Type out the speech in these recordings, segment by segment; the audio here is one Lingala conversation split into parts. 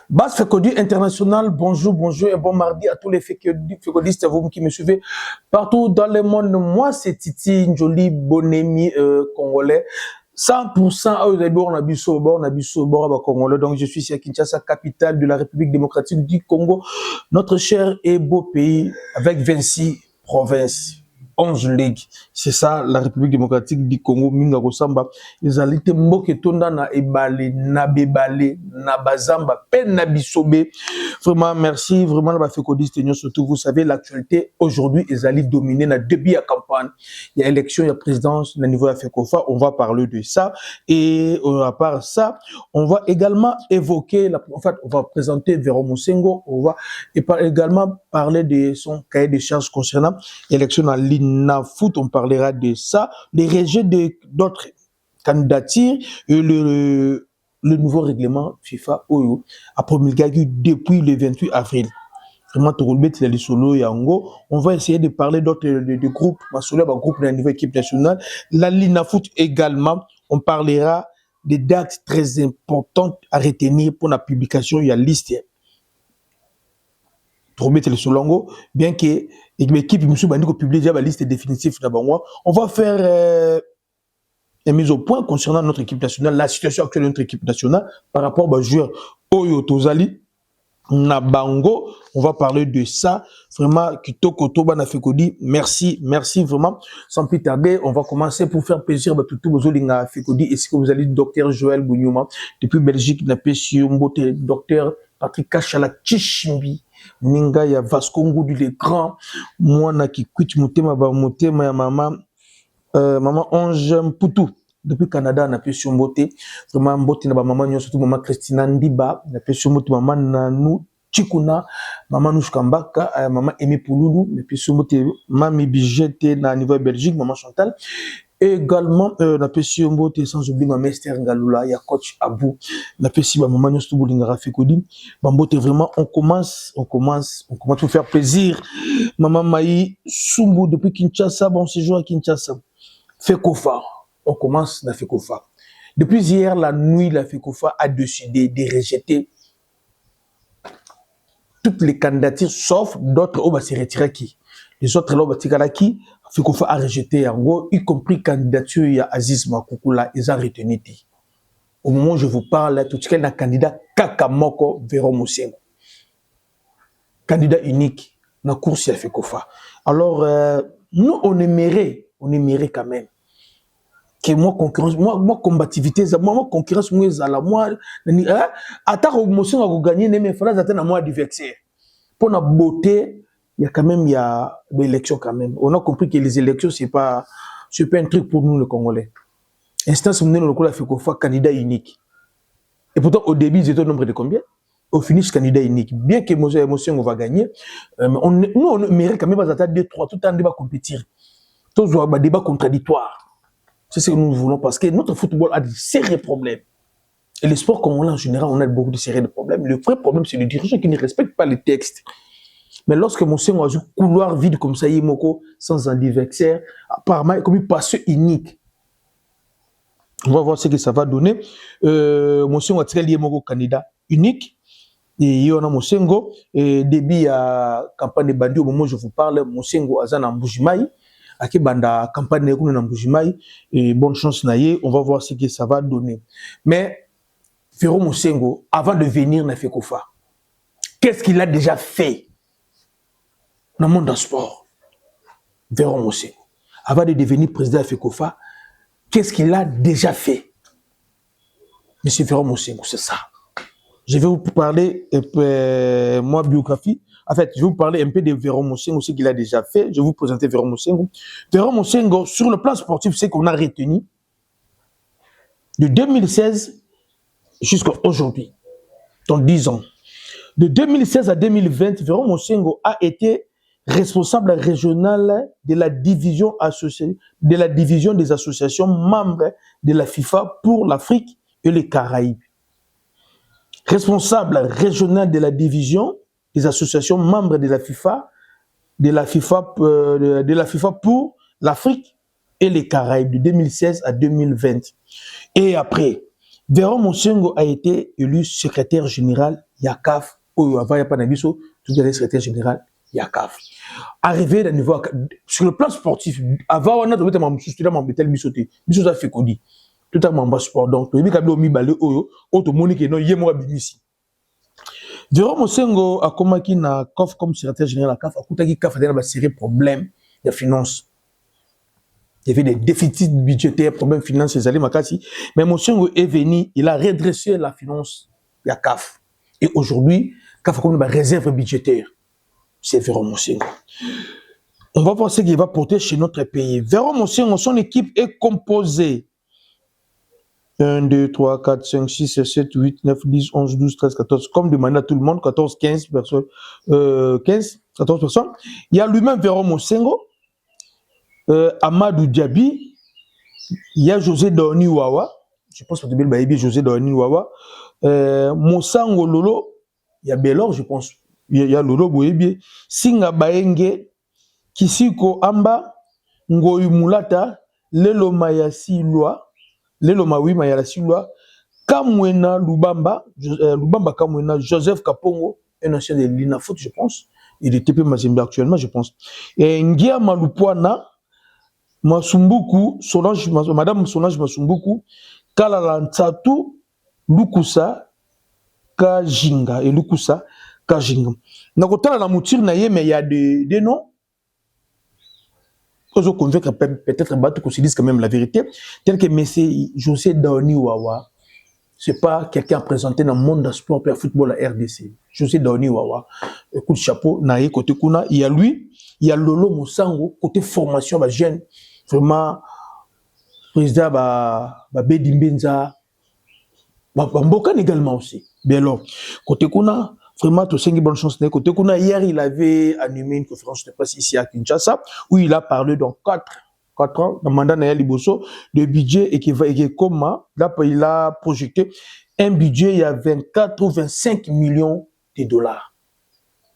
Bas Fécodi International, bonjour, bonjour et bon mardi à tous les fécodistes, vous qui me suivez partout dans le monde. Moi, c'est Titi Njoli Bonemi congolais. 100% congolais. Donc, je suis ici à Kinshasa, capitale de la République démocratique du Congo, notre cher et beau pays avec 26 provinces. 11 ligues. C'est ça, la République démocratique du Congo, Minga Kosamba. Ils ont été moqués na ebale, na bebale, na bazamba, pen na bisobe. Vraiment, merci. Vraiment, la fécodiste, surtout, vous savez, l'actualité, aujourd'hui, ils allaient dominer la début à campagne. Il y a élection, il y a présidence, au niveau de la FECOFA. On va parler de ça. Et à part ça, on va également évoquer, en fait, on va présenter Véro Mosengo. On va également parler de son cahier de charges concernant l'élection en ligne. Foot, on parlera de ça, les rejets d'autres candidatures et le nouveau règlement FIFA Oyo a promulgué depuis le 28 avril. Vraiment, on va essayer de parler d'autres groupes, groupe de niveau équipe nationale. La Ligue Foot également, on parlera des dates très importantes à retenir pour la publication, il y a liste. Bien que l'équipe publie déjà la liste définitive d'abord. On va faire une mise au point concernant notre équipe nationale, la situation actuelle de notre équipe nationale par rapport aux joueurs Oyo Tozali, Nabango. On va parler de ça. Vraiment, Kitoko Toba Nafekodi. Merci, merci vraiment. Sans plus tarder, on va commencer pour faire plaisir à tout Bozolinga Fekodi. Est-ce que vous allez docteur Joël Bounyouma depuis Belgique, docteur Patrick Kachala Chishimbi. Ninga ya Vasco Ngudu le grand mwana ki kwit mutema ba mutema ya mama maman Ange Mputu depuis Canada na pesio mbote vraiment mbote na ba maman nyo surtout maman Christina Ndiba na pesio mbote maman Nanu Chikuna maman Nushkambaka maman Emi Pululu na pesio mbote mami Bijete na niveau Belgique maman Chantal. Également, la pession mbote sans oublier ma Mester Ngalula, ya coach Abou, la pession ma maman Yostu Boulingara Fekodi, Bambote vraiment, on commence pour faire plaisir. Maman Maï, Sumbu depuis Kinshasa, bon séjour à Kinshasa. Fekofa, on commence la Fekofa. Depuis hier, la nuit, la Fekofa a décidé de rejeter toutes les candidatures, sauf d'autres, on va se retirer qui. Les autres, là, on va se retirer qui. Fekofa a rejeté en gros, y compris candidature, il y a Aziz Makoukoula, ils ont retenu. Au moment où je vous parle, tout ce qu'il y a un candidat Kakamoko Véro Mosengo. Candidat unique, dans la course à Fekofa. Alors, nous, on aimerait quand même que moi, combativité, moi, concurrence, moi, attends, Mosengo a gagné, mais il faudra attendre moi adversaire. Pour la beauté, il y a quand même des élections quand même. On a compris que les élections, c'est pas un truc pour nous, les Congolais. Instance, on a fait candidat unique. Et pourtant, au début, ils étaient au nombre de combien? Au finish, candidat unique. Bien que on va gagner, nous, on mérite quand même pas attendre 2-3, tout le temps, débat compétir. Tout un débat contradictoire. C'est ce que nous voulons parce que notre football a de sérieux problèmes. Et le sport congolais en général, on a beaucoup de sérieux problèmes. Le vrai problème, c'est le dirigeant qui ne respecte pas les textes. Mais lorsque Mosengo a un couloir vide comme ça, Yemoko, sans adversaire, apparemment, comme il passe unique. On va voir ce que ça va donner. Mosengo a tiré Yemoko candidat unique. Et il y a Mosengo. Début à campagne de Bandi, au moment où je vous parle, Mosengo a en Mbujimaï. À qui banda campagne de Mbujimaï. Et bonne chance, Naye. On va voir ce que ça va donner. Mais, Véro Mosengo, avant de venir na Fekofa, qu'est-ce qu'il a déjà fait? Dans le monde du sport, Véro Mosengo, avant de devenir président de FECOFA, qu'est-ce qu'il a déjà fait? Monsieur Véro Mosengo, c'est ça. Je vais vous parler un peu, moi, biographie. En fait, je vais vous parler un peu de Véro Mosengo, ce qu'il a déjà fait. Je vais vous présenter Véro Mosengo. Véro Mosengo, sur le plan sportif, c'est qu'on a retenu de 2016 jusqu'à aujourd'hui, dans 10 ans. De 2016 à 2020, Véro Mosengo a été responsable régional de la division des associations membres de la FIFA pour l'Afrique et les Caraïbes. Responsable régional de la division des associations membres de la FIFA pour l'Afrique et les Caraïbes de 2016 à 2020. Et après, Véron Monsengo a été élu secrétaire général Yakaf. Avant, il n'y a pas d'ambition, tout le secrétaire général Yakaf. Arrivé à niveau sur le plan sportif, avant on a trouvé un soutien m'embêter misoté. Misoté fait codi. Tout à mon sport donc il y a mis balé oyo, auto monique non yemo abimisi. Véron Monsengo a commencé na CAF comme secrétaire général Yakaf, a coûté qui CAF a des série problème de finances. Il y avait des déficits budgétaires, problèmes financiers, mais Monsengo est venu, il a redressé la finance de la CAF. Et aujourd'hui, CAF a comme une réserve budgétaire. C'est Véron Monsengo. On va voir ce qu'il va porter chez notre pays. Véron Monsengo, son équipe est composée 1, 2, 3, 4, 5, 6, 7, 8, 9, 10, 11, 12, 13, 14, comme demandé à tout le monde, 14, 15 personnes, 15, 14 personnes. Il y a lui-même Véron Monsengo, Amadou Diaby, il y a José Doni Wawa, je pense que tu as José Doni Wawa, Monsango Lolo, il y a Bélor, je pense, il y a Lolo Boyebi, Singa Baenge, Kisiko Amba, Ngoy Mulata, Lelo Mayasi Loi, Lelo Maui Mayasi Loi, Kamwena Lubamba, Lubamba Kamwena, Joseph Kapongo, un ancien de l'INAFOOT, je pense, il est TP Mazembe actuellement, je pense, et Ngia Malupuana, Masumbuku, Solange, Madame Solange Masumbuku, Kalala Ntsatu, Lukusa, Kajinga, et Lukusa, Kajinga. Nakotala la mouture naye, mais il y a des noms. Faut convaincre peut-être Batou qu'on se dise quand même la vérité. Tel que Messi, José Daoni Wawa, c'est pas quelqu'un présenté dans le monde du sport et du football à RDC. José Daoni Wawa, coup de chapeau, naye côté Kuna, il y a lui, il y a Lolo Monsango, côté formation, bah, jeune. Vraiment, président Bedi Mbenza, Mbokan également aussi. Bien alors, côté Kuna, vraiment, tout ça, bonne chance. Côté Kuna, hier, il avait animé une conférence de presse ici à Kinshasa, où il a parlé dans 4 ans, dans le mandat Naya Liboso, de budget et qui est comme là, il a projeté un budget, il y a 24 ou 25 millions de dollars.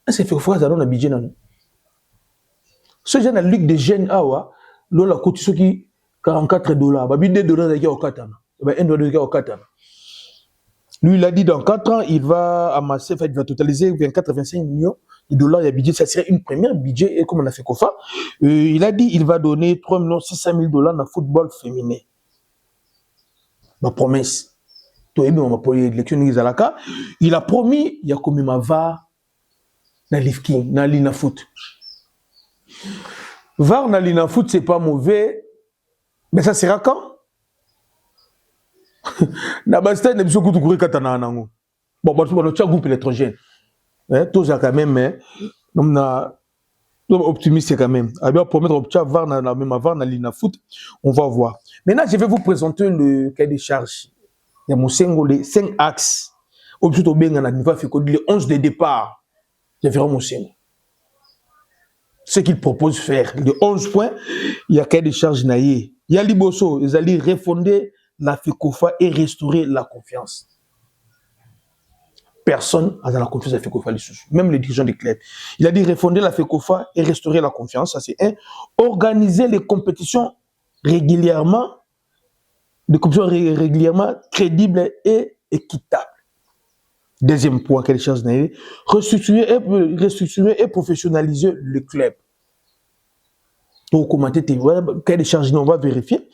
C'est fait fois, ça donne un budget. Ce genre de ligue de jeunes, la coûte qui 44 $. Bah, 2 $ au katana. Bah, 1 $ au katana. Lui, il a dit dans 4 ans, il va amasser, il va totaliser 24 à 25 millions de dollars. Il a budget, ça serait une première budget, et comme on a fait Kofa, il a dit il va donner 3 600 000 $ dans le football féminin. Ma promesse. Il a promis, il y a comme il va dans l'IFKING, dans l'INAFOOT. VAR dans l'INAFOOT, c'est pas mauvais, mais ça sera quand? Na basta ne biso kutu kuri katana nango. Bon, le groupe électrogène. Tout ça quand même, mais on a optimiste quand même. À bien promettre au VAR dans même VAR dans l'INAFOOT, on va voir. Maintenant, je vais vous présenter le cahier des charges. Il y a Monsengo, les 5 axes. Au plus au bien, on a les 11 de départ. Je vais Monsengo. Ce qu'il propose de faire, les 11 points, il y a cahier des charges naïe. Il y a Liboso, ils allaient refonder la FECOFA et restaurer la confiance. Personne n'a la confiance à la FECOFA, même les dirigeants des clubs. Il a dit refonder la FECOFA et restaurer la confiance, ça c'est un. Organiser les compétitions régulièrement, crédibles et équitables. Deuxième point, quelque chose naïe, restructurer et professionnaliser le club. Pour commenter tes quelles charges on va vérifier.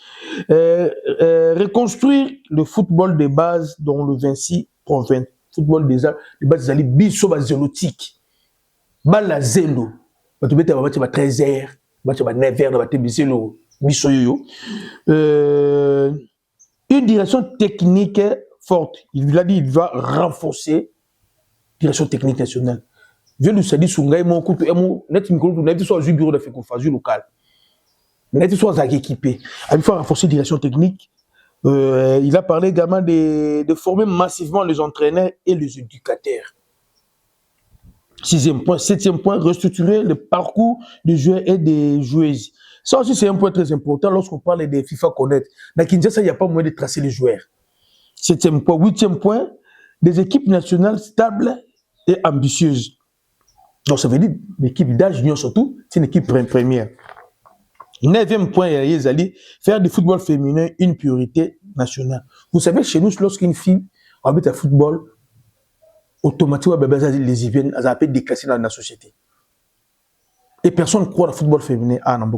Reconstruire le football de base dans le 26 provinces. Football des bases des biso zélotique. Bala zélo. Tu mets ta 13h, tu 9h, tu biso yo. Une direction technique forte. Il a dit il va renforcer la direction technique nationale. Je lui ai dit Sungai mon coup net micro net soit du bureau de FECOFA local. Mais il soit équipé. Il faut renforcer la direction technique. Il a parlé également de former massivement les entraîneurs et les éducateurs. 6e point. 7e point, restructurer le parcours des joueurs et des joueuses. Ça aussi, c'est un point très important lorsqu'on parle des FIFA Connect. Dans Kinshasa, il n'y a pas moyen de tracer les joueurs. 7e point. 8e point, des équipes nationales stables et ambitieuses. Donc, ça veut dire l'équipe d'âge junior surtout, c'est une équipe première. 9e point, faire du football féminin une priorité nationale. Vous savez, chez nous, lorsqu'une fille habite à football, automatiquement, les lesbiennes, elles appellent déclassées dans la société. Et personne ne croit au football féminin. Ah, non,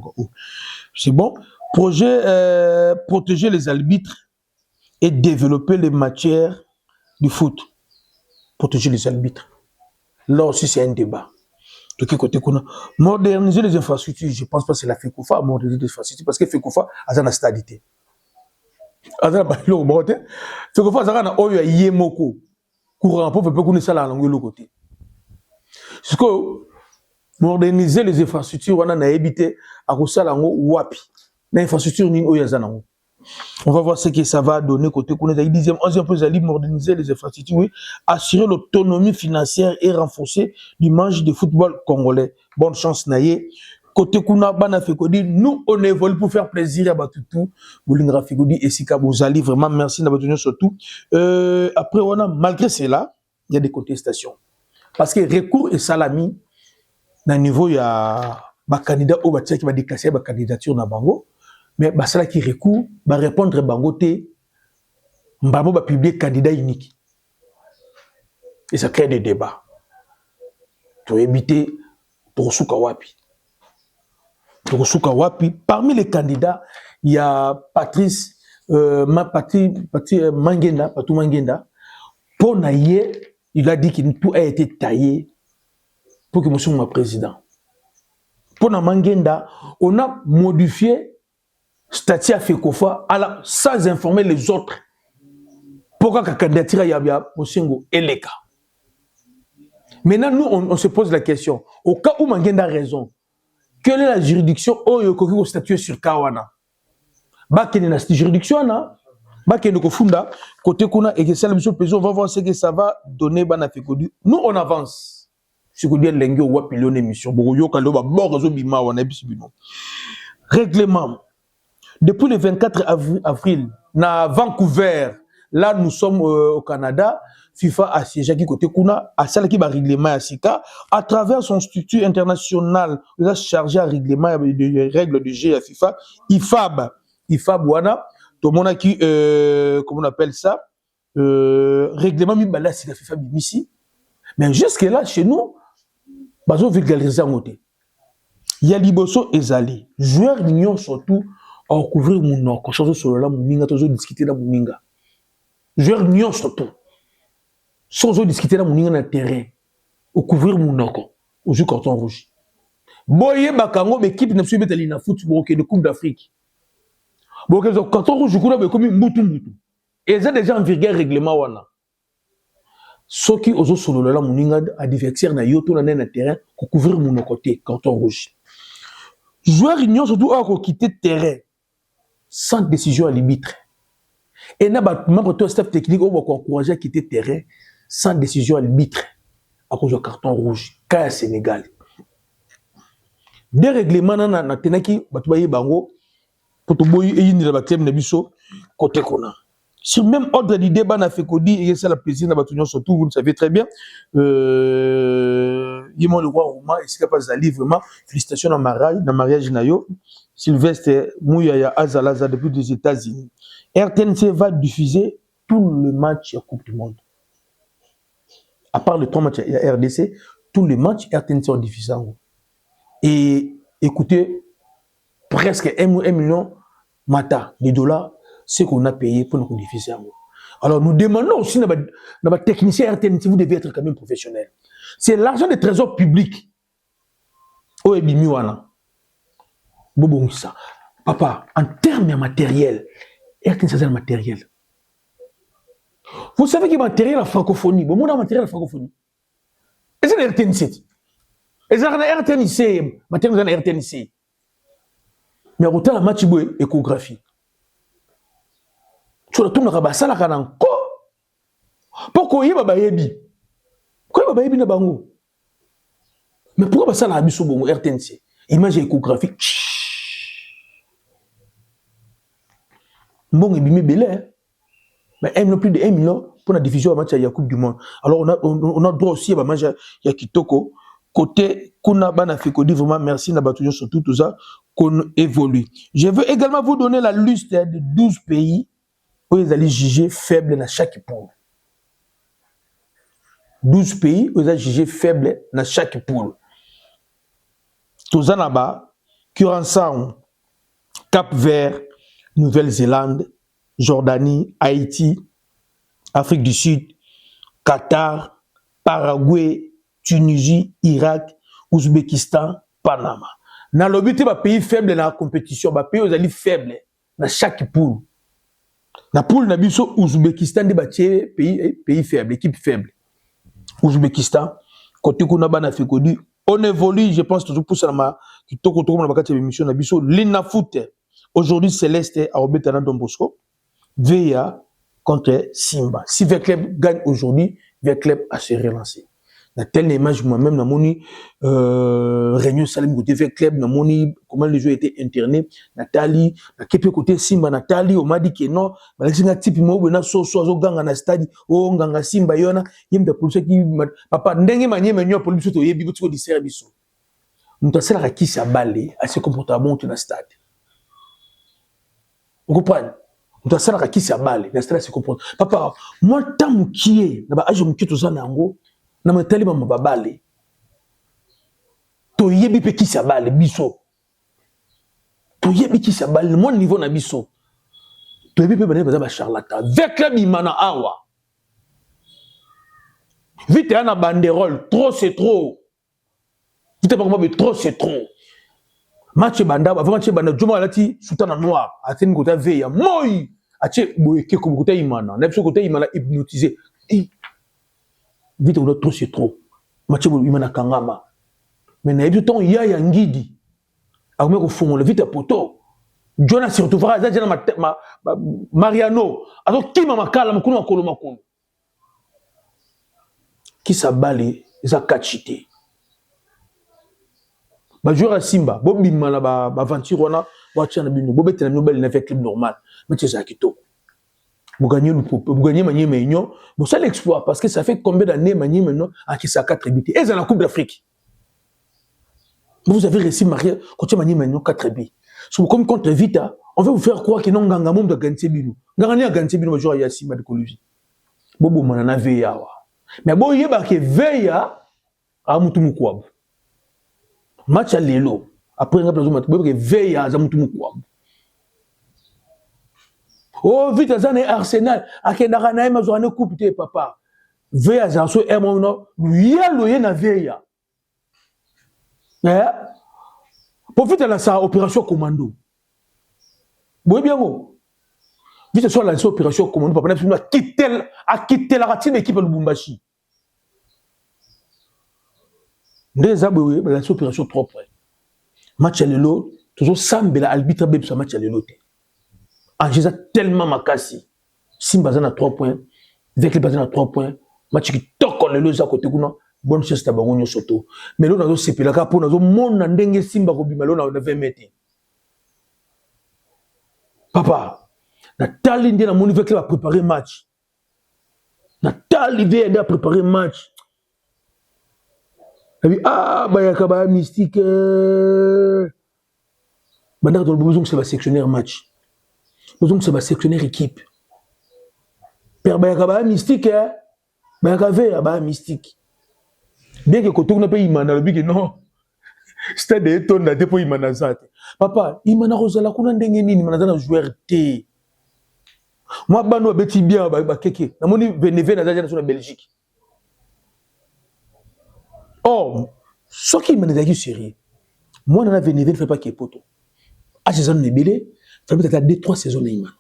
c'est bon. Projet, protéger les arbitres et développer les matières du foot. Protéger les arbitres. Là aussi, c'est un débat. De quel côté qu'on a moderniser les infrastructures, je pense pas que c'est la FECOFA moderniser les infrastructures parce que FECOFA a une stabilité. FECOFA a un yemoko courant pour peu qu'on ça la langue de l'autre côté. Parce que moderniser les infrastructures, on a évité à cause de wapi. L'infrastructure ni oyazanango. On va voir ce que ça va donner côté qu'on est 10e, 11e peu d'aller moderniser les infrastructures, oui, assurer l'autonomie financière et renforcer l'image du football congolais. Bonne chance naïe. Côté kuna bana fekodi, nous on évolue pour faire plaisir à Batutu, Boulingra Fekodi et Sika Bouzali, vraiment merci d'avoir surtout. Après on a malgré cela, il y a des contestations. Parce que recours et salami dans le niveau il y a ba candidat au batia qui va déclasser ba candidature na bango. Mais cela qui recourt, va répondre bangoté, mbamo va publier candidat unique. Et ça crée des débats. Pour éviter Tosuka Wapi. Parmi les candidats, il y a Patrice Mangenda, Patou Mangenda. Pour Naye, il a dit que tout a été taillé pour que monsieur soit président. Pour Mangenda, on a modifié statut à FECOFA sans informer les autres. Pourquoi la candidature y a Mosengo Eleka? Maintenant, nous, on se pose la question. Au cas où Mangenda a raison, quelle est la juridiction où il y a statué sur Kawana? Bakene na juridiction na, bakene ko funda côté kuna et que ça on va voir ce que ça va donner bana Fekodi. Nous on avance. Ce que dit lengo wa pilon émission. Boyo kaloba borazo bima wana bisibino. Règlement. Depuis le 24 avril, à Vancouver, là nous sommes au Canada, FIFA a siégé qui côté kuna a celle qui va règlement à Sika à travers son statut international, il a chargé à règlement des règles du jeu à FIFA, IFAB wana tout le monde qui comment on appelle ça règlement mi bala Sika FIFA bimisi. Mais jusque là chez nous bazo vulgariser en côté. Il y a liboso ezali, joueurs d'union surtout à couvrir mon nom, quand chose sur là, mon ninga, toujours discuter dans mon ninga. Joueur nion surtout. Sans discuter dans mon ninga dans le terrain, au couvrir mon nom, au jeu carton rouge. Boye Bakango, l'équipe n'a pas pu mettre la football de Coupe d'Afrique. Bon, le carton rouge, je crois, comme Moutou. Et ça déjà en virgule règlement. Ce qui aux autres sur là, mon ninga, à divertir dans yoto dans le terrain, pour couvrir mon côté, carton rouge. Joueur union surtout à quitter le terrain. Sans décision à l'arbitre. Et n'a pas membre de staff technique on va encourager à quitter le terrain sans décision à l'arbitre à cause du carton rouge cas Sénégal. Des règlements na tenaki batubaye bango potoboyi et yini la batem na biso côté kona. Sur même ordre du débat na Fekodi et ça la plaisir na batunion surtout vous le savez très bien yimo le roi Rouma et c'est pas zali vraiment félicitations dans mariage nayo. Sylvestre Mouyaya Azalaza depuis les États-Unis. RTNC va diffuser tout le match à Coupe du Monde. À part les 3 matchs à RDC, tous les matchs RTNC ont diffusé. Et écoutez, presque 1 million de dollars, ce qu'on a payé pour nous diffuser. Alors nous demandons aussi à technicien RTNC, vous devez être quand même professionnel. C'est l'argent des trésors publics. Oh, et bimiwana. Ça. Papa, en termes matériels, RTNC c'est un matériel. Vous savez qu'il y a matériel à la francophonie. Bon, moi, matériel à la francophonie. Et c'est RTNC. Et c'est RTNC. Matériel à RTNC. Mais autant la match échographie. Tu as tout le rabat, ça la canan. Pourquoi il y a bayebi? Pourquoi il y a bayebi na bango? Mais pourquoi ça la abisso bon RTNC? Image échographique. Bon, il est belé, mais plus de 1 million pour la division à match à la Coupe du Monde. Alors, on a droit aussi à match à Kitoko. Côté Kuna Bana Fekodi, vraiment merci Nabatoujo sur tout ça qu'on évolue. Je veux également vous donner la liste de 12 pays ils allaient juger faible dans chaque poule. 12 pays, ils allaient juger faible dans chaque poule. Tous en bas, Curaçao, Cap-Vert, Nouvelle-Zélande, Jordanie, Haïti, Afrique du Sud, Qatar, Paraguay, Tunisie, Irak, Ouzbékistan, Panama. Dans le but, il y a des pays faibles dans la compétition, des pays qui sont faibles dans chaque poule. Dans la poule, il y a Ouzbékistan, des pays faibles, équipe faible. Ouzbékistan, côté qu'on a fait on évolue, je pense toujours pour ça, Lina Foot, aujourd'hui Céleste à Obetana Don Bosco, VIA contre Simba. Si le club gagne aujourd'hui, le club a se relancer. Dans telle image, moi-même, dans mon réunion Salim côté le club, dans mon comment les jeux étaient internés, Nathalie, dans quel côté Simba, Nathalie, on m'a dit que non, mais c'est un type moi, on a so ganga na stade, oh ganga Simba yona, yem de pour ceux qui papa ndenge manier menyo pour lui surtout yebi ko di service. Mutasela ka kisa balé à ce comportement dans stade. Vous comprenez? Mutasela ka kisa balé, dans stade se comporte. Papa, moi tant qui est, na ba age mu kito za nango. Na matali ba mababale to yebi pe kisa bale biso to yebi kisa bale mon niveau na biso to yebi pe ba charlatan avec la bimana awa vite na banderole trop c'est trop vite pas comment trop c'est trop match banda avant match banda joma lati sultana noir atene kota veya moi ache boye ke ko kota imana na biso kota imana hypnotisé. Vite, on a trop, c'est trop. Mathieu, il m'a kangama. Mais il y a temps, il y a un guide. Alors, il faut vite à poto. Jonas, surtout, Mariano. Alors, qui m'a makala, m'a kono, makolo, makolo. Qui s'abalé, ils ont kachité. Bah, joueur à Simba, Bobi Mala, bah, Vantirona, Wachana Bino, Bobet, la nouvelle, n'a fait club normal. Mais c'est ça qui tourne. Vous gagnez Manier Meignon, vous savez l'exploit parce que ça fait combien d'années Manier Meignon a qui ça 4 buts. Et dans la Coupe d'Afrique. Vous avez réussi Marie contre Manier Meignon 4 buts. Comme contre Vita, on va vous faire croire que non Gangamom de Gantebino. Gagné à Gantebino, joueur Yassima de Colombie. Bobo Manana Veya. Mais bon, il y a que Veya à Moutoumoukwab. Match à Lelo. Après, on a que Veya à Moutoumoukwab. Oh, vite, ça n'est Arsenal. A Kendara na ma journée coupe te papa. Veya za so e mo no, ya loye na Veya. Pour vite la sa opération commando. Boy bien go. Vite sur la opération commando papa na quitter la ratine équipe de Lubumbashi. Les aboué la opération trop près. Match à l'élo, toujours Sambela arbitre beb sur match à l'élo. En Jésus tellement makasi. Simba a 3 points, avec les bazin à 3 points, match qui toque le loza côté kuna, bonne chose tabangonyo soto. Mais là on a sepela ka pour nazo mon ndenge Simba ko bimalo na 20 mètres. Papa, Nathalie ndé na moni avec va préparer match. Nathalie vient de préparer match. Ah bayaka ba mystique. Bandar dans le besoin c'est va sectionnaire match. Donc c'est ma sectionnaire équipe. Père Bayakaba mystique, hein? Bayakaba mystique. Bien que quand on a pas Imana, le big non. C'était des tonnes de dépôt Imana Zate. Papa, Imana Rosala, qu'on a n'engeni Imana dans joueur T. Moi, Bano Betty bien, Keke. Na moni Vénévé na sur la Belgique. Oh, ce qui m'a dit sérieux. Moi, dans la Vénévé ne fait pas qu'il y ait poto. Ah, j'ai un nébélé. Ça peut être à 2-3 saisons Neymar.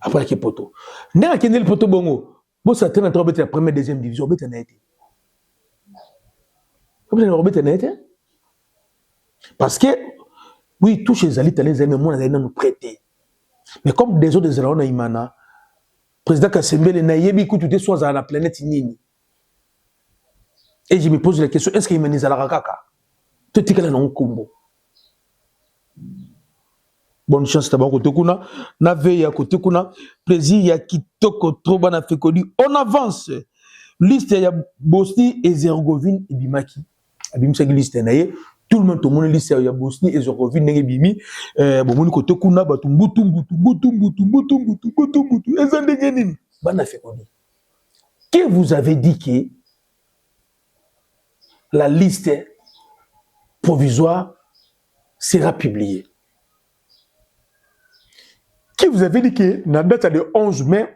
Après qu'il y ait poto. N'est-ce pas qu'il y ait le poto bongo? Bon, ça traîne entre la première, deuxième division. Vous avez été. Vous avez été. Parce que, oui, tous les alliés, les amis, moi, on nous prêter. Mais comme des autres, on a Imana, président Kassembele, Nayebi, tout est soit à la planète Nini. Et je me pose la question, est-ce qu'il y a une Rakaka? Tout est là dans un combo. Bonne chance d'abord côté kuna na veille à côté kuna plaisir ya kitoko trop bana fekodi on avance liste ya Bosnie et Herzégovine et Bimaki abimsa liste naie Tout le monde tout le monde liste ya Bosnie et Herzégovine nenge bimi bon moni côté kuna batumbutu ezandenge nini bana fait quoi que vous avez dit que la liste provisoire sera publiée. Qui vous avez dit que la date de 11 mai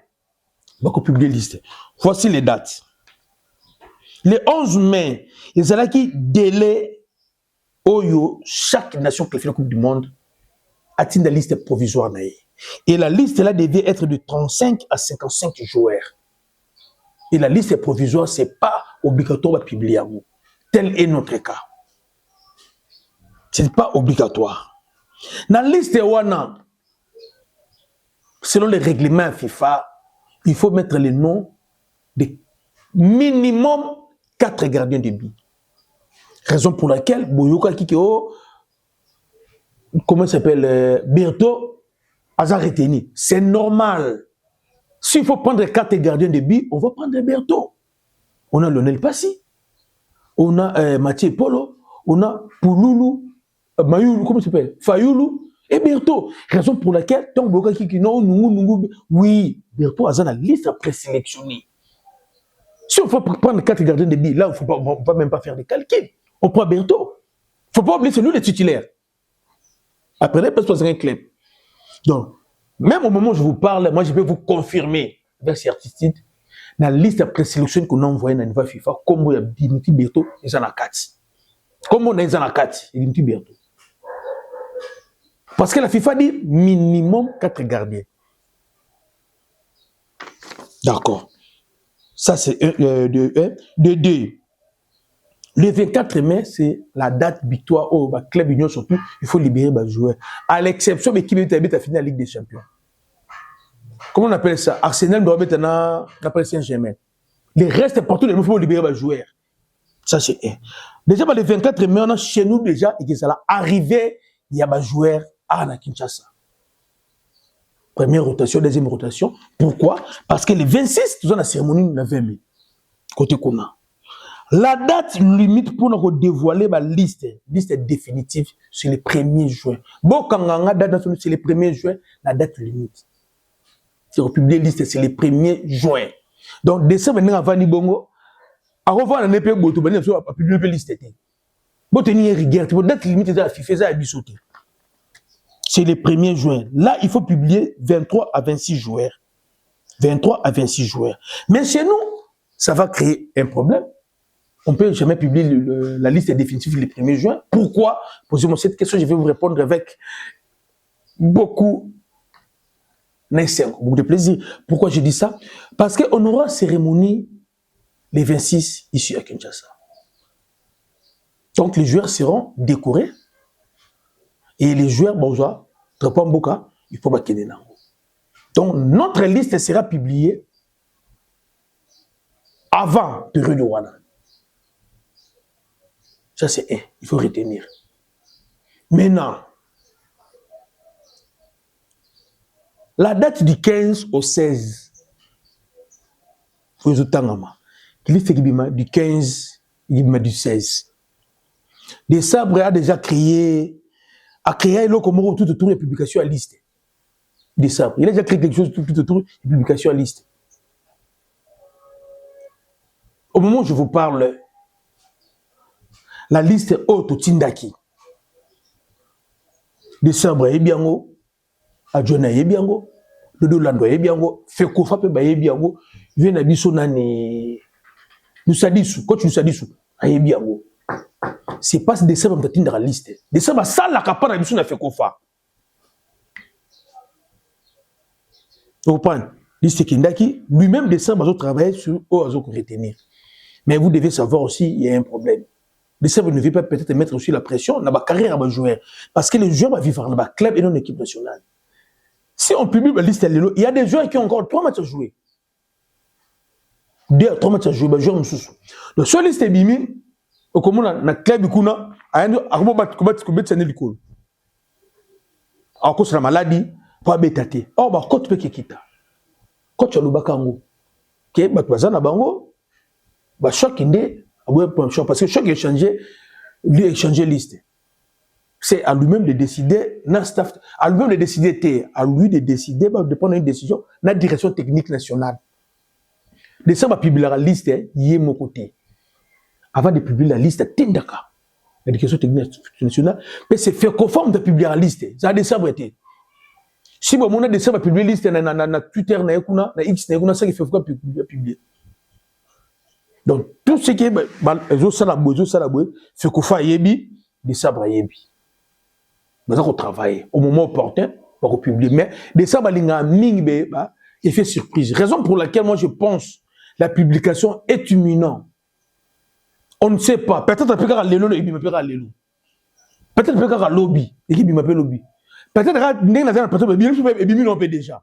va publier la liste. Voici les dates. Le 11 mai, il y a qui délai Oyo, chaque nation qui fait la Coupe du Monde atteint la liste provisoire. Et la liste là devait être de 35 à 55 joueurs. Et la liste provisoire, ce n'est pas obligatoire de publier. Tel est notre cas. Ce n'est pas obligatoire. Dans la liste wana, selon les règlements FIFA, il faut mettre le nom de minimum 4 gardiens de but. Raison pour laquelle Boyoka Kikeo, comment s'appelle, Berto, a retenu. C'est normal. S'il faut prendre 4 gardiens de but, on va prendre Berto. On a Lionel Passy, on a Mathieu Polo, on a Pouloulou, Mayoulou, comment s'appelle, Fayoulou et Berto. Raison pour laquelle, tant Boyoka Kikeo, oui, Berto a la liste présélectionnée. Si on faut prendre 4 gardiens de but, là, on ne va même pas faire des calculs. On prend Berto. Il ne faut pas oublier, c'est nous les titulaires. Après, il peut se un club. Donc, même au moment où je vous parle, moi, je vais vous confirmer, avec ces artistes, dans la liste de présélection qu'on a envoyée dans le niveau FIFA, comme il y a Dimitri Berto, ils en ont 4. Comme on a ils en ont 4, Dimitri Berto. Parce que la FIFA dit minimum 4 gardiens. D'accord. Ça, c'est de 2. Le 24 mai, c'est la date victoire au club Union surtout. Il faut libérer les joueurs. À l'exception de l'équipe qui a fini la Ligue des Champions. Comment on appelle ça? Arsenal doit mettre dans Saint-Germain. Le reste, partout, il faut libérer les joueurs. Ça, c'est un. Déjà, le 24 mai, on a chez nous déjà, et que ça va arriver, il y a des joueurs à Kinshasa. Première rotation, deuxième rotation. Pourquoi? Parce que le 26, nous avons la cérémonie le 20 mai. Côté Kona. La date limite pour nous dévoiler la liste définitive, c'est le 1er juin. Bon, quand on a la date, c'est le 1er juin, la date limite. Si on publie la liste, c'est le 1er juin. Donc, décembre, on va ni bongo. À revoir, on a pas publié la liste. Bon, tenir rigueur, la date limite, c'est la FIFA, c'est le 1er juin. Là, il faut publier 23 à 26 joueurs. 23 à 26 joueurs. Mais chez nous, ça va créer un problème. On ne peut jamais publier la liste définitive le 1er juin. Pourquoi? Posez-moi cette question, je vais vous répondre avec beaucoup de plaisir. Pourquoi je dis ça? Parce qu'on aura cérémonie les 26 ici à Kinshasa. Donc les joueurs seront décorés et les joueurs, il faut pas. Donc notre liste sera publiée avant de Rwanda. Ça, c'est un. Il faut retenir. Maintenant, la date du 15 au 16, du 15 du 16. Décembre a déjà créé le Comoro tout autour de publication à liste. Décembre. Il a déjà créé quelque chose tout autour de publication à liste. Au moment où je vous parle, la liste haute Tindaki. Décembre, Ebiango, Adjona Ebiango, Dodo Lando Ebiango, Feko Fape Ebiango, Venabiso Nani, Nusadisu, coach Nusadisu, Ebiango. C'est pas décembre que tu as la liste. Décembre, ça la capane Abisu na Feko Fa. Vous comprenez? Liste Kindaki, lui-même décembre, il travaille sur Oazo pour retenir. Mais vous devez savoir aussi, il y a un problème. Décembre ne veut pas peut-être mettre aussi la pression dans ma carrière à joueur. Parce que les joueurs vont vivre dans le club et non l'équipe nationale. Si on publie la liste, il y a des joueurs qui ont encore 3 matchs à jouer. 2 à 3 matchs à jouer, joueurs moussous. Donc, sur la liste bimi, au commun, dans le club, il y a un cause de la maladie, pour abétater. Or, bah, coach peut quitter. Coach Alubakango. Qui est Batouazana Bango, bah, choc indé. Parce que chaque échangé, lui échanger liste. C'est à lui-même de décider, à lui-même de décider, à lui de décider, de prendre une décision, la direction technique nationale. De ça, va publier la liste, y est mon côté. Avant de publier la liste, Tindaka, la direction technique nationale, mais c'est fait conforme de publier la liste. Ça a des sabres été. Si vous avez des sabres à publier la liste, na Twitter, na X, na ça qui fait publier. Donc, tout ce qui est, fait qu'on fasse yebi, des sabres yebi. Nous avons travaillé au moment opportun pour publier. Mais de ça, effet surprise. Raison pour laquelle moi je pense la publication est imminente. On ne sait pas. Peut-être que peut-être que lobby, l'équipe m'appelle lobby. Peut-être que déjà.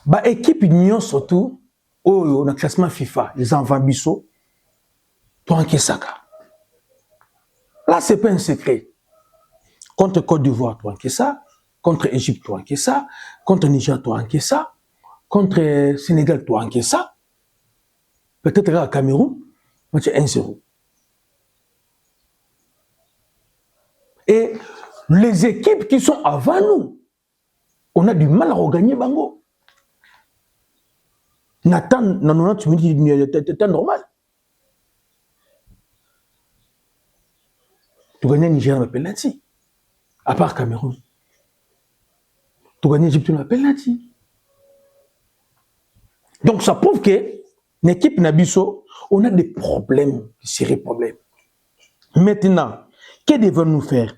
Bah, équipe union surtout, on a classement FIFA, les enfants bisso, toi en Saka. Là, c'est pas un secret. Contre Côte d'Ivoire, toi en ça. Contre Égypte, toi en ça. Contre Niger, toi en ça. Contre Sénégal, toi en ça. Peut-être à Cameroun, match 1-0. Et les équipes qui sont avant nous, on a du mal à regagner Bango. Nathan, non, tu me dis, c'est normal. Tu gagnes Niger, on appelle penalty. À part Cameroun. Tu gagnes Égypte, on appelle penalty. Donc ça prouve que l'équipe Nabiso, on a des problèmes, des sérieux problèmes. Maintenant, que devons-nous faire?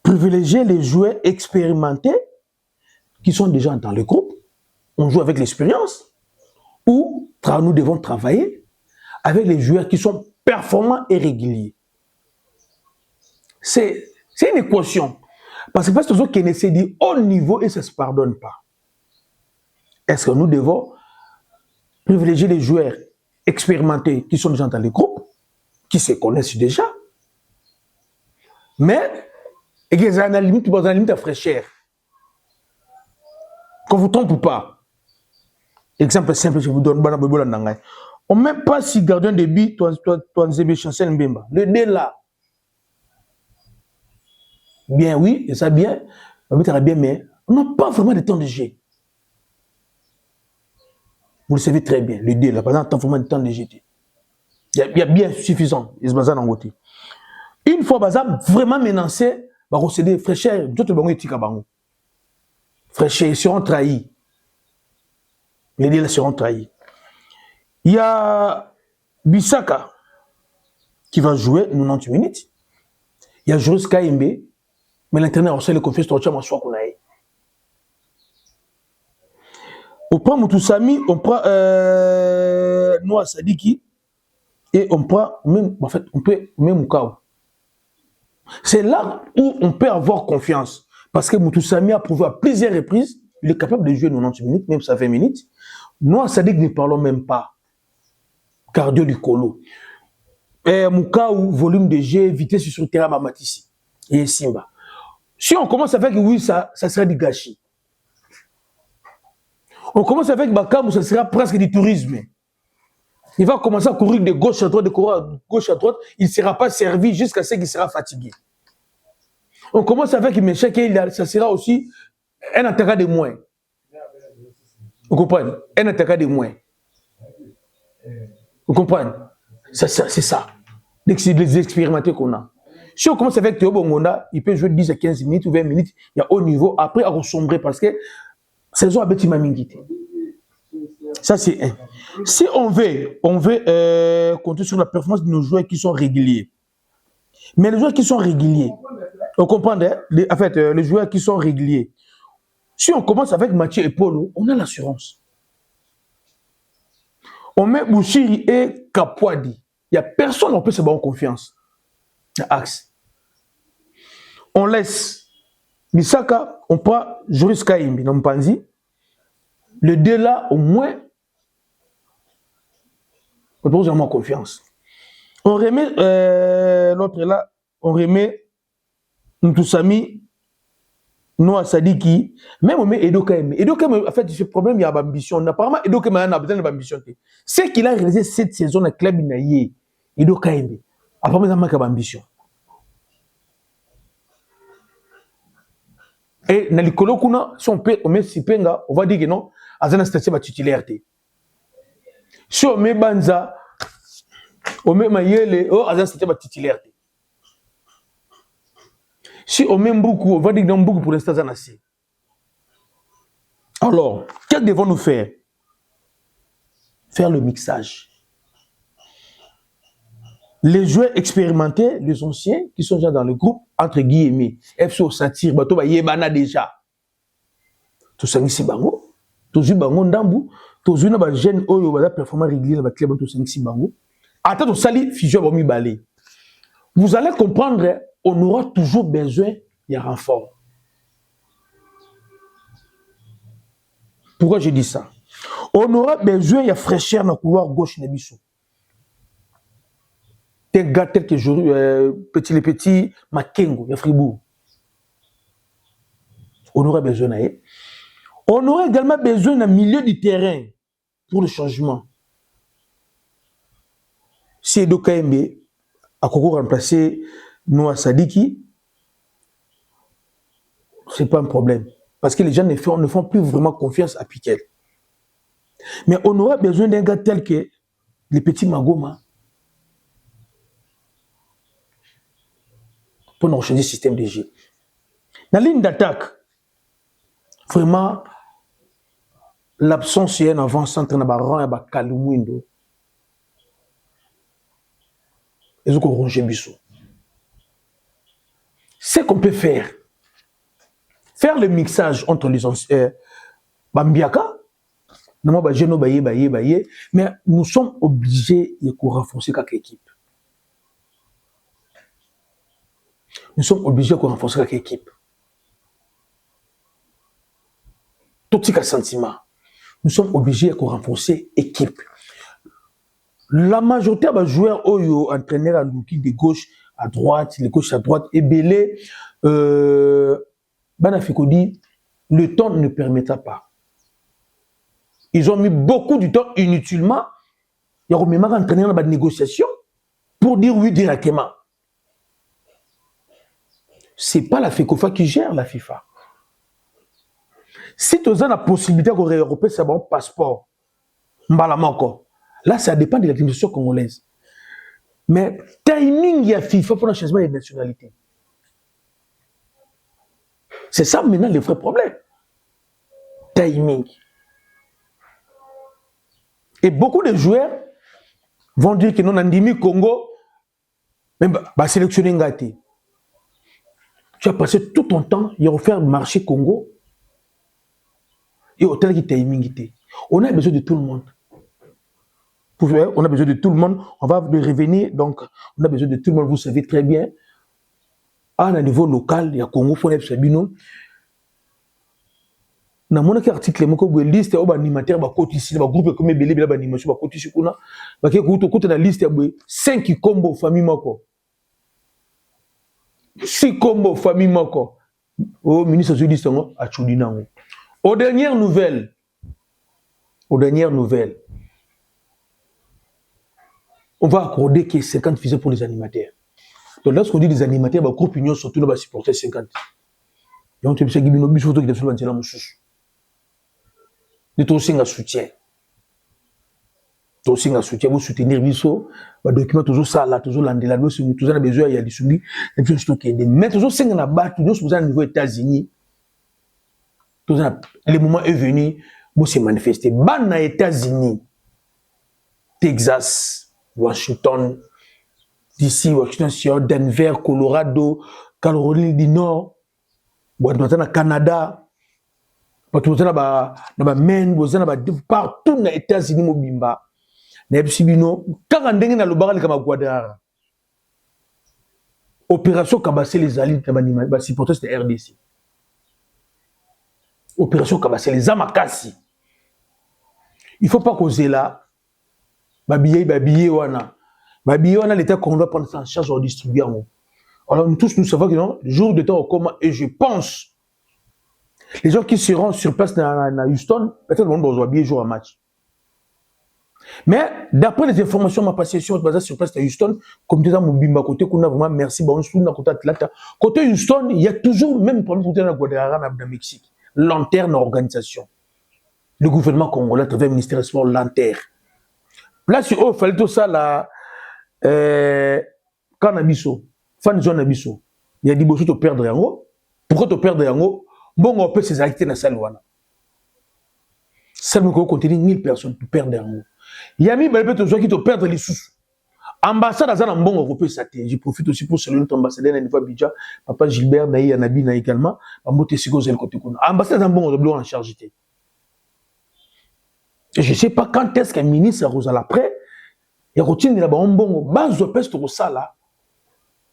Privilégier les joueurs expérimentés qui sont déjà dans le groupe. On joue avec l'expérience. Ou nous devons travailler avec les joueurs qui sont performants et réguliers. C'est une équation. Parce que parce que les autres qui se dit haut niveau et ça ne se pardonne pas. Est-ce que nous devons privilégier les joueurs expérimentés qui sont déjà dans le groupe, qui se connaissent déjà, mais et qu'ils ont à la limite de fraîcheur. Qu'on ne vous trompe pas. Exemple simple, je vous donne. On ne met pas si gardien de but, toi, Chancel Mbemba. Le dé là. Bien, oui, et ça bien. Bien, mais on n'a pas vraiment de temps de jeu. Vous le savez très bien. Le dé là, par exemple, on n'a pas vraiment de temps de jeu. Il y a bien suffisant. Une fois, vraiment menacé, va procéder fraîcheur. D'autres bango et tika bango. Fraîcheur, ils seront trahis. Les dés là seront trahis. Il y a Bissaka qui va jouer 90 minutes. Il y a Joris Kaimbe, mais l'entraîneur aussi le confie sur le champ qu'on a. On prend Moutoussami, on prend Noah Sadiki et on prend même, en fait, on peut même Moukao. C'est là où on peut avoir confiance. Parce que Moutoussami a prouvé à plusieurs reprises, il est capable de jouer 90 minutes, même ça 20 minutes. Noah Sadik ne parlons même pas. Cardio du colo. Moukao, volume de jeu, vitesse sur le terrain, Matissi. Et Simba. Si on commence avec oui, ça sera du gâchis. On commence avec Bakam, ça sera presque du tourisme. Il va commencer à courir de gauche à droite, de gauche à droite, il ne sera pas servi jusqu'à ce qu'il sera fatigué. On commence avec Méchek, ça sera aussi un attaquant de moins. Vous comprenez? Un attaquant de moins. Vous comprenez? C'est ça. Les expérimentés qu'on a. Si on commence avec Théo Bongonda, il peut jouer 10 à 15 minutes ou 20 minutes, il y a haut niveau, après à ressombrer parce que saison a bêti ma mingité. Ça c'est un. Si on veut compter sur la performance de nos joueurs qui sont réguliers. Mais les joueurs qui sont réguliers, vous comprenez? En fait, les joueurs qui sont réguliers. Si on commence avec Mathieu et Polo, on a l'assurance. On met Bouchiri et Kapwadi. Il n'y a personne qui peut se avoir confiance. Axe. On laisse Bissaka, on prend Joris Kaimbi, non Panzi. Le deux là, au moins, on pose vraiment confiance. On remet l'autre là, on remet Ntoussami, Noah Sadiki, même on met Edo Kaimbi. Edo Kaimbi, en fait, ce problème, il y a l'ambition. Apparemment, Edo Kaimbi a besoin d'ambition. Ce qu'il a réalisé cette saison, le club Inaye, Edo Kaimbi, apparemment, il a manqué d'ambition. Et dans les colloques, si on met Sipenga, on va dire que non, à un statut de titulaire. Si on met Banza, on met Mayele, à un statut de titulaire. Si on met Mboukou, on va dire que non, Mboukou pour l'instant, ça n'a pas. Alors, qu'est-ce que devons-nous faire? Faire le mixage. Les joueurs expérimentés, les anciens, qui sont déjà dans le groupe, entre guillemets, FCO Satire, Bato Yebana déjà. Tout ça, c'est bango. Tout ça, bango ndambu. Tout ça, c'est jeune oyo, bada performant régulier, la club, tout ça, c'est bango. Attends, tout ça, fusion, bomi balé. Vous allez comprendre, on aura toujours besoin de renfort. Pourquoi je dis ça? On aura besoin de fraîcheur dans le couloir gauche de Bissou. Des gars tels que les petits Makengo, de Fribourg. On aura besoin de. On aura également besoin d'un milieu du terrain pour le changement. Si Edo Kaembe a remplacé Noah Sadiki, ce n'est pas un problème. Parce que les gens ne font plus vraiment confiance à Piquet. Mais on aura besoin d'un gars tel que les petits Magoma pour nous changer le système de jeu. Dans la ligne d'attaque, vraiment, l'absence d'un avant-centre dans le rang et Kalumuindo. Et ce qu'on ronge Bissou. Ce qu'on peut faire le mixage entre les anciens, Bambiaka, mais nous sommes obligés de renforcer chaque équipe. Nous sommes obligés de renforcer chaque équipe. Tout ce sentiment. Nous sommes obligés de renforcer l'équipe. La majorité des joueurs, entraîneurs de gauche à droite, de gauche à droite, et belé, Banafikodi, le temps ne permettra pas. Ils ont mis beaucoup de temps inutilement. Ils ont même entraîné dans la négociation pour dire oui directement. Ce n'est pas la FECOFA qui gère la FIFA. Si tu as la possibilité de réeuroper ce bon passeport, là, ça dépend de l'administration congolaise. Mais timing, il y a FIFA pour le changement des nationalités. C'est ça maintenant le vrai problème. Timing. Et beaucoup de joueurs vont dire que non, Andimi Congo, même va sélectionner Ngati. Tu as passé tout ton temps, il a faire marcher Congo. Et au tel qui timing. On a besoin de tout le monde. On a besoin de tout le monde. On va revenir. Donc, on a besoin de tout le monde. Vous savez très bien. À un niveau local, il y a Congo, il faut être Sabino. Dans mon article, il y a une liste d'animateurs qui sont groupe comme Belé, il y a une animation qui est dans la liste de 5 combos famille. 6 combos famille. Au ministre de la liste, à Choudina. Aux dernières nouvelles, on va accorder que 50 visas pour les animateurs. Donc lorsqu'on dit les animateurs, le groupe Union surtout va supporter 50. Et on te dit que nous avons des choses qui sont de aussi un soutien. Aussi un soutien, vous soutenir Bisso, les documents toujours ça là, toujours l'andela, nous avons besoin, il y a des soumis, et puis mais toujours 5 ans là-bas, nous sommes au niveau États-Unis. Le moment est venu, moi c'est manifesté. Ban aux États-Unis, Texas, Washington, DC, Washington, Denver, Colorado, Caroline du Nord, Canada, Maine, partout aux États-Unis, Mobimba. Opération Kabassé les alliés, supporter c'était RDC. Opération Kabassé les Amakasi. Il ne faut pas causer là. Babillé, wana. L'État qu'on doit prendre ça en charge en distribuant. Alors nous tous, nous savons que non, jour de temps au coma, et je pense, les gens qui seront sur place dans Houston, peut-être qu'ils vont habiller jour à match. Mais d'après les informations ma passé sur place à Houston, comme tu as Mobimba côté qu'on a vraiment merci bon côté Atlanta. Côté Houston, il y a toujours même problème côté dans Guadalajara dans Mexique. Lanterne organisation. Le gouvernement congolais à travers le ministère des Sports lanterne. Là sur il fallait tout ça là Canabiso, fan zone Abiso. Il y a dit beaucoup de perdre en haut. Pourquoi te perdre en haut? Bon on peut ses activités dans la salle wana. Ça me contient 1000 personnes pour perdre en haut. Il y a mis peut-être qui te perdre les sous. Ambassade à Zanambon européen, je profite aussi pour saluer notre ambassadeur à niveau Abidjan, papa Gilbert Naï Anabi également, à Motesigo Zel côté Kuna. Ambassade à Zanambon européen en charge. Et je ne sais pas quand est-ce qu'un ministre Rosala après, il retient là-bas un bon base de peste au Sala,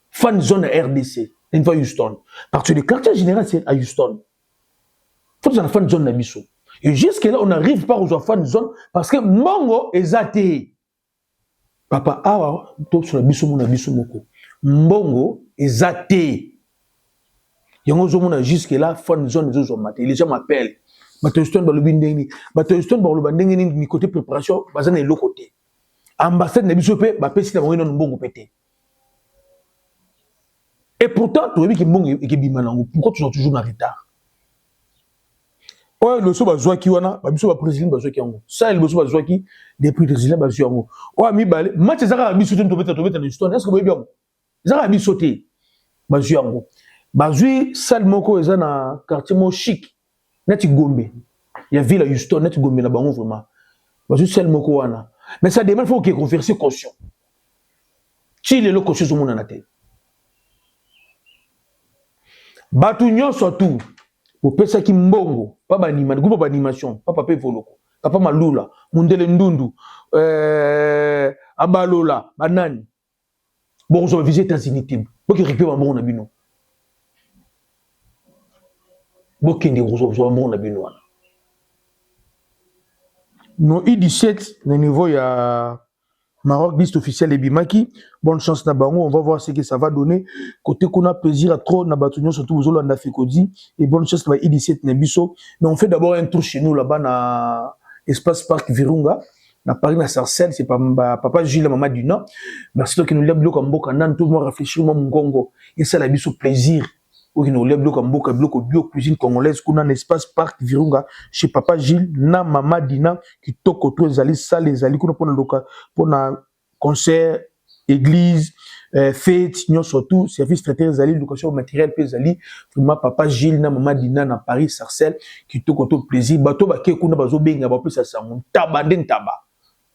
fan zone RDC, une fois Houston. Parce que le quartier général c'est à Houston. Il faut que fan zone Nabiso. Et jusque-là, on n'arrive pas aux enfants de zone parce que Mbongo est athée. Papa, ah, tout sur la bisomona bisomoko. Mbongo est athée. Yango zomona jusque-là, fan zone des autres matés. Les gens m'appellent. Batoiston balobindeni. Batoiston balobandeni ni côté préparation, bazana est l'autre côté. Ambassade na bisopé, ba pesi na bango Mbongo pété. Et pourtant, tu as vu que Mbongo est bimanango. Pourquoi tu es toujours en retard? Ouais, le so bazwa ki wana, ba biso ba président bazwa ki yango. Ça le so bazwa ki depuis président bazwa yango. Ouais, mi balé, match ezaka biso to beta na histoire. Est-ce que vous voyez bien? Ezaka biso té bazwa yango. Bazwi salle moko eza na quartier mo chic. Neti Gombe. Il y a ville à Houston, neti Gombe na bango vraiment. Bazwi salle moko wana. Mais ça demande faut qu'il converse caution. Ti le caution zo mona na té. Batu nyonso tout. Opesa ki Mbongo, pas animation, groupe d'animation, pas papa Voloko, papa Malula, Mundele Ndundu, Abalola, Banani. Bon, on va visiter États-Unis. Bon, qui récupère mon abino. Bon, qui est mon abino. Non, I-17, le niveau, il y a Maroc, liste officielle et Bimaki. Bonne chance Nabango, on va voir ce que ça va donner. Côté qu'on a plaisir à trop Nabatunion, surtout aux Olanda Fekodi. Et bonne chance à I-17 Nebiso. Mais on fait d'abord un tour chez nous là-bas dans Espace Parc Virunga. Na Paris, na Sarcelles, c'est papa Gilles, maman du Nord. Merci toi qui nous lève le comme Boka Nan, tout le monde réfléchir, mon Gongo. Et ça, la biso plaisir. Ou qui nous lève le comme Boka, bloc bio cuisine congolaise, qu'on a un espace Parc Virunga, chez papa Gilles, na maman Dina, qui toque autour des alliés, ça les alliés, qu'on a pour un concert, église, fête, nous surtout, service traité des alliés, location matériel, les alliés, vraiment papa Gilles, na maman Dina, na Paris, Sarcelles, qui toque autour plaisir, bateau, baké, qu'on a bazo benga, bapo, ça, ça, on tabanden taba.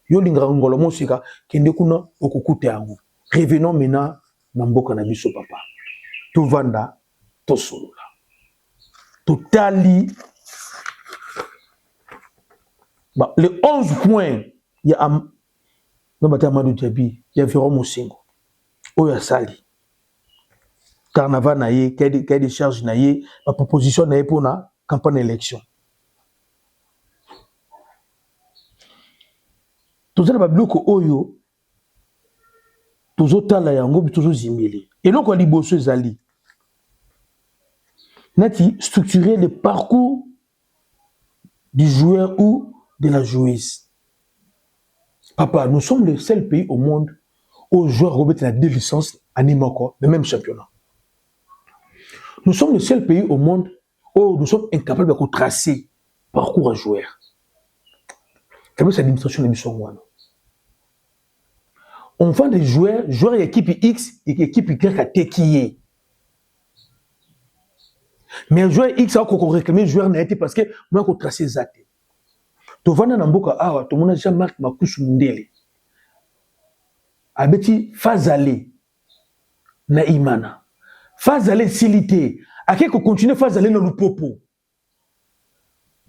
Yo linga ngolo mosika, kende kuna, okukute yango. Revenons maintenant, na mboka na biso papa. Tout vanda, Tosolola. Totali. Bah, les 11 points, il y a non, mais Amadou Diaby, il y a Véron Moussingo. Oya Sali. Carnaval naïe, cahier de charge naïe, la proposition naïe pour la campagne d'élection. Tout ça, le bloc Oyo, tout ça, là, yango, tout ça, zimbili. Et donc, on dit, bosso, Zali. Nati structurer le parcours du joueur ou de la joueuse. Papa, nous sommes le seul pays au monde où les joueurs remettent la 2 licences en Imoko, le même championnat. Nous sommes le seul pays au monde où nous sommes incapables de tracer le parcours à joueur. Quelle est l'administration de Bissongwana? On vend des joueurs équipe X et équipe Y à Tekiye. Mais un joueur X a encore réclamé joueur n'a été parce que moi qu'on tracé zate. To vana na mboka awa to mona Jean-Marc Makusu Mundele. Abeti Fazale na Imana. Fazale silité. Ake ko continuer Fazale na Lupopo.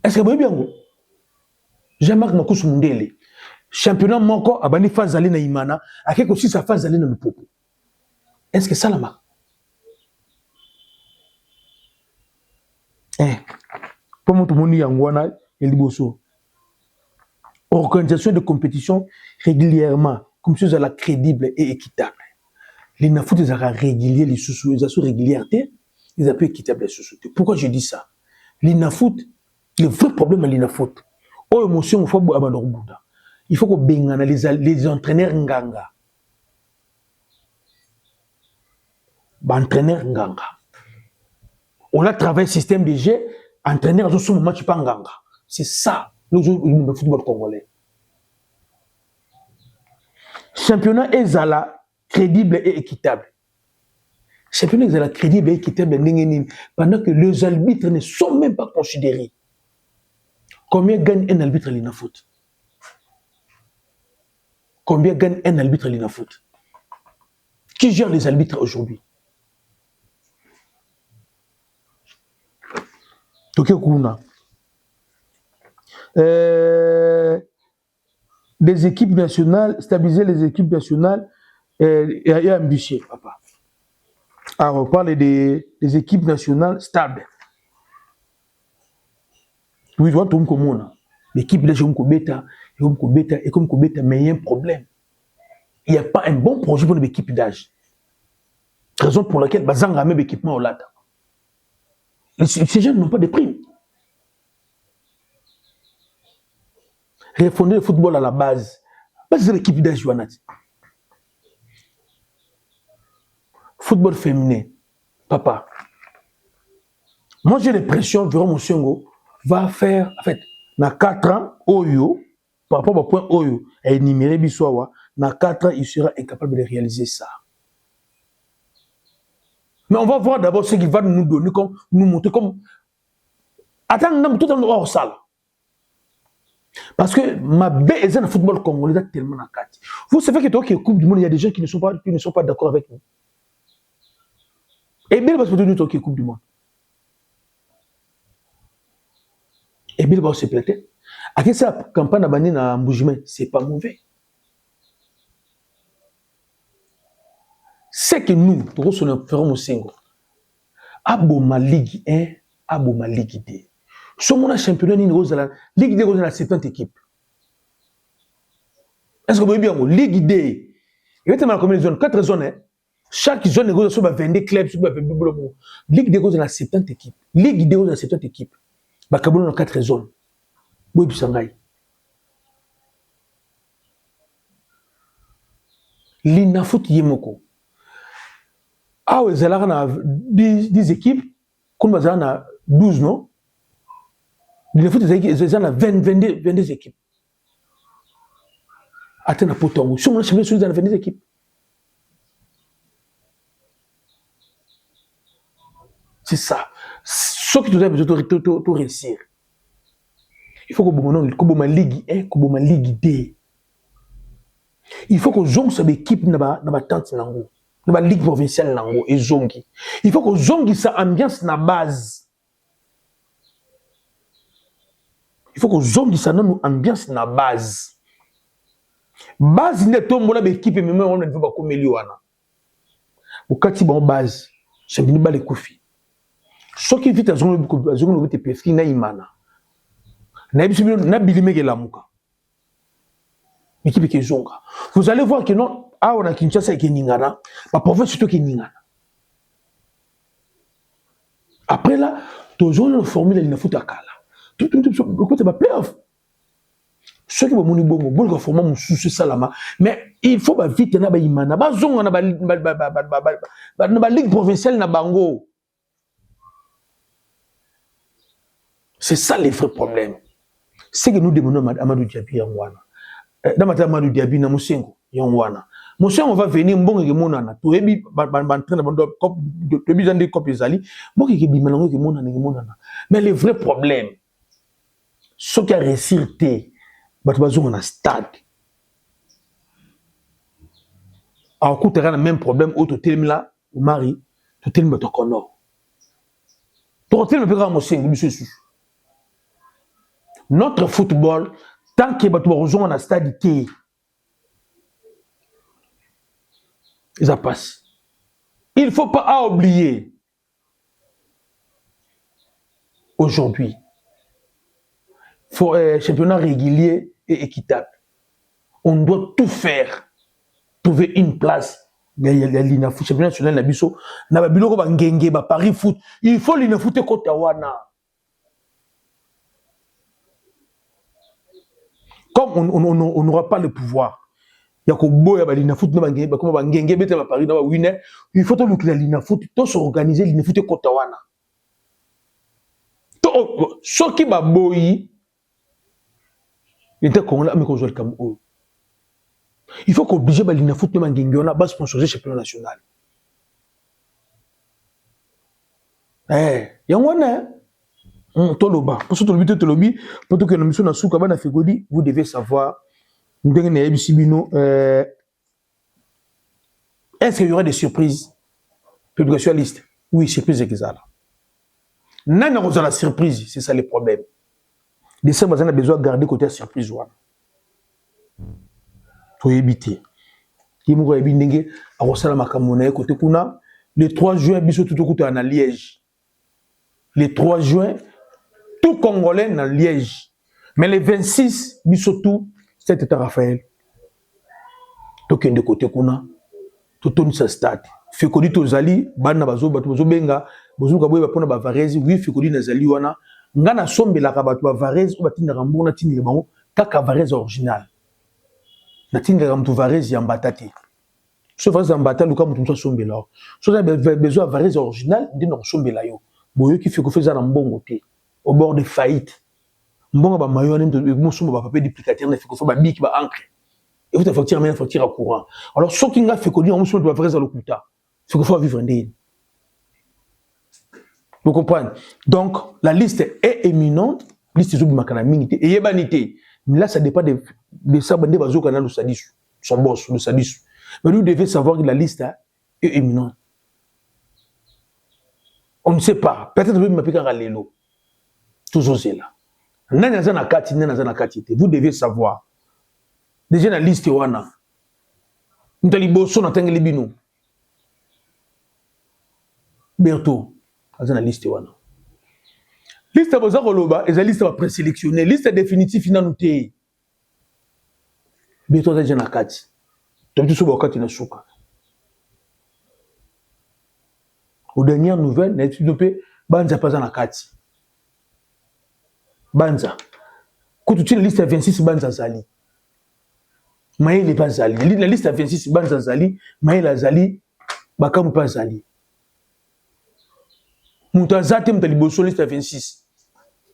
Est-ce que vous bien Jean-Marc Makusu Mundele. Championnat moko abani Fazale na Imana, ake ko si sa Fazale na Lupopo. Est-ce que ça la marque? Comme tout le monde y a un organisation de compétition régulièrement, comme si elle est crédible et équitable. Les nafouts, ils ont régulier les sous-sous, ils ont régularité, ils ont peu équitable les sous-sous. Pourquoi je dis ça? Les nafouts, le vrai problème à les nafouts, oh émotion, il faut abandonner Bouddha. Il faut qu'on baigne les entraîneurs nganga. Entraîneurs nganga. On a travaillé système de jeu, entraîneur dans son match panganga. C'est ça le football congolais. Championnat Ezala crédible et équitable. Championnat Ezala crédible et équitable pendant que les arbitres ne sont même pas considérés. Combien gagne un arbitre à l'inafoot? Combien gagne un arbitre à l'inafoot? Qui gère les arbitres aujourd'hui? Des équipes nationales, stabiliser les équipes nationales et ambitieux, papa. Alors, on parle des équipes nationales stables. Oui, toi, tu comme l'équipe de Jérôme Kobeta, et comme Kobeta, mais il y a un problème. Il n'y a pas un bon projet pour l'équipe d'âge. Raison pour laquelle Bazanga a même équipement au Lata. Ces jeunes n'ont pas de primes. Refonder le football à la base. C'est l'équipe d'âge, football féminin. Papa. Moi, j'ai l'impression que Véron Moussiongo va faire, en fait, dans 4 ans, Oyo, par rapport au point Oyo, et énuméré Bissoawa, dans 4 ans, il sera incapable de réaliser ça. Mais on va voir d'abord ce qu'il va nous donner, comme, nous montrer comme. Attends, tout en hors salle. Parce que ma belle est dans le football congolais tellement en 4. Vous savez que toi qui es Coupe du Monde, il y a des gens qui ne sont pas d'accord avec nous. Et bien, parce que nous, toi qui es Coupe du Monde. Et bien, se plaît. À quelle ça campagne abandonnée dans Mboujimé, c'est pas mauvais. C'est que nous, nous ferons au Sengo. Aboma Ligue 1, Aboma Ligue 2. Sommes-nous championnat ni nous la Ligue 2 dans 70 équipes. Est-ce que vous voyez bien Ligue 2? Il y a tellement combien de zones? 4 zones. Chaque zone négocie sur 22 clubs, sur 22 blocs. Ligue 2 dans 70 équipes. Ligue 2 dans 70 équipes. Bakabou dans 4 zones. Oui, Bisangai. L'Inafoot Yemoko. Ah, vous avez 10 équipes, comme vous avez 12, non? L'Inafoot, vous avez 22 équipes. Attends, pourtant, si on a champion, vous avez 22 équipes. C'est ça. Ce que tu as besoin de réussir. Il faut que vous ayez Ligue 1, que vous ayez Ligue 2. Il faut que vous ayez une équipe dans la tente, dans la Ligue provinciale, et zongi. Il faut que vous ayez sa ambiance dans la base. Il faut que vous ayez sa ambiance dans la base. Base, il y a une équipe, mais on ne veut pas comme Eliwana. Au cas où on base, c'est une balle de Kofi. Ce qui vit à zone de pesquine, na imana. Na bilime ke lamuka. Équipe ke zonga. Vous allez voir que non, ah on a Kinshasa et Ningana, ma province surtout qui Ningana. Après là, toujours une formule il ne faut pas kala. Tout côté ba playoff. Ce qui va moni bongo, bongo format mon sous salama, mais il faut ba vite na ba imana, ba zonga na ba ligue provinciale na bango. C'est ça les vrais problèmes. C'est que nous demandons à Amadou Diaby Yangwana. Dans ma Amadou Diaby na Moussengo Yangwana. Moussengo va venir mbongo ke monana. To ebi ban train de bi jande cop ezali. Mbongo ke bi melango ke monana. Mais le vrai problème, ce qui a réussité, batu bazonga na stade. A okutera na même problème auto telemla au mari, to telemba to kono. To telemba pe ka Moussengo biso. Notre football, tant que nous avons un stade, ça passe. Il ne faut pas oublier, aujourd'hui, championnat régulier et équitable. On doit tout faire, trouver une place. Il y a l'INAFOOT, championnat national, Paris Foot. Il faut l'INAFOOT côté Wana. Comme on n'aura pas le pouvoir, il y a que boya ba l'INAFOOT na bangenge comme bangenge bete ba Paris na ba winner, il faut que l'INAFOOT to s'organiser l'INAFOOT kota wana. To soki ba boyi était comme là mais ko jouer le Cameroun. Il faut qu'obliger ba l'INAFOOT na bangenge on a bas sponsoriser championnat national. Yangwana Toloba, pour ce que nous sommes sous Kabana Fegodi, vous devez savoir, est-ce qu'il y aura des surprises? Publication liste. Oui, surprise exacte. Non, non, la surprise, c'est ça le problème. Les gens ont besoin de garder côté surprise. Pour éviter. Il y a des le 3 juin, il y a à Liège. Le 3 juin, tout Congolais dans Liège. Mais les 26, surtout, c'était Raphaël. Donc, il y a des côtés qu'on a, tout le monde se stade. Fécoli Tozali, Bana Bazo, Bazo Benga, Bazo Kaboy, Bapona Bavarez, oui, Fécoli Nazali, Wana, Ngana Sombe la Kabato Bavarez, ou Batina Rambo, Natine Rambo, Kaka Varez original. Natine Rambo Varez, Yambatati. Ce Varez Yambata, Luka Moutumsa Sombe là. Si vous avez besoin de Varez original, dis non Sombe là. Boyo qui fait que fait un bon côté, au bord de faillite. Mbonga ba mayo nem de Moussumba ba papier duplicateur, ne fait que fa biki ba encre. Et vous avez facture, mais facture à courant. Alors, ce qui a fait qu'on dit, on doit faire ça le coup tard. C'est qu'il faut vivre un dé. Vous comprenez? Donc, la liste est éminente. Liste de makanamité et yebanité. Mais là, ça dépend de ça. Bandé bazo canal le sadis, son boss, le sadis. Mais vous devez savoir que la liste est éminente. On ne sait pas. Peut-être que vous m'appelez à l'élo. Toujours c'est là. Vous devez savoir. Déjà la liste wana. Ntaliboso na tengeli bino. Bientôt, dans la liste wana. Liste à boza koloba, et la liste va présélectionner. Liste définitive ina noté. Bientôt déjà na kati. Tombi so bakati na suka. Aux dernières nouvelles, na étude pe banza pas na kati. Banza. Quand tu la liste à 26 banza zali. Maïl n'est pas Zali. La liste à 26 Banza Zali, Maïl a Zali, Bakam pas Zali. Moutazate Mtaliboso liste à 26.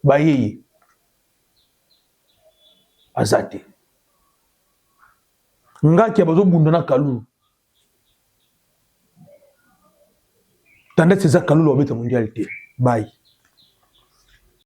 Baye. Azate. Nga qui a besoin de Bundana Kalou. Tandis que c'est Kalou l'objet mondialité. Baye.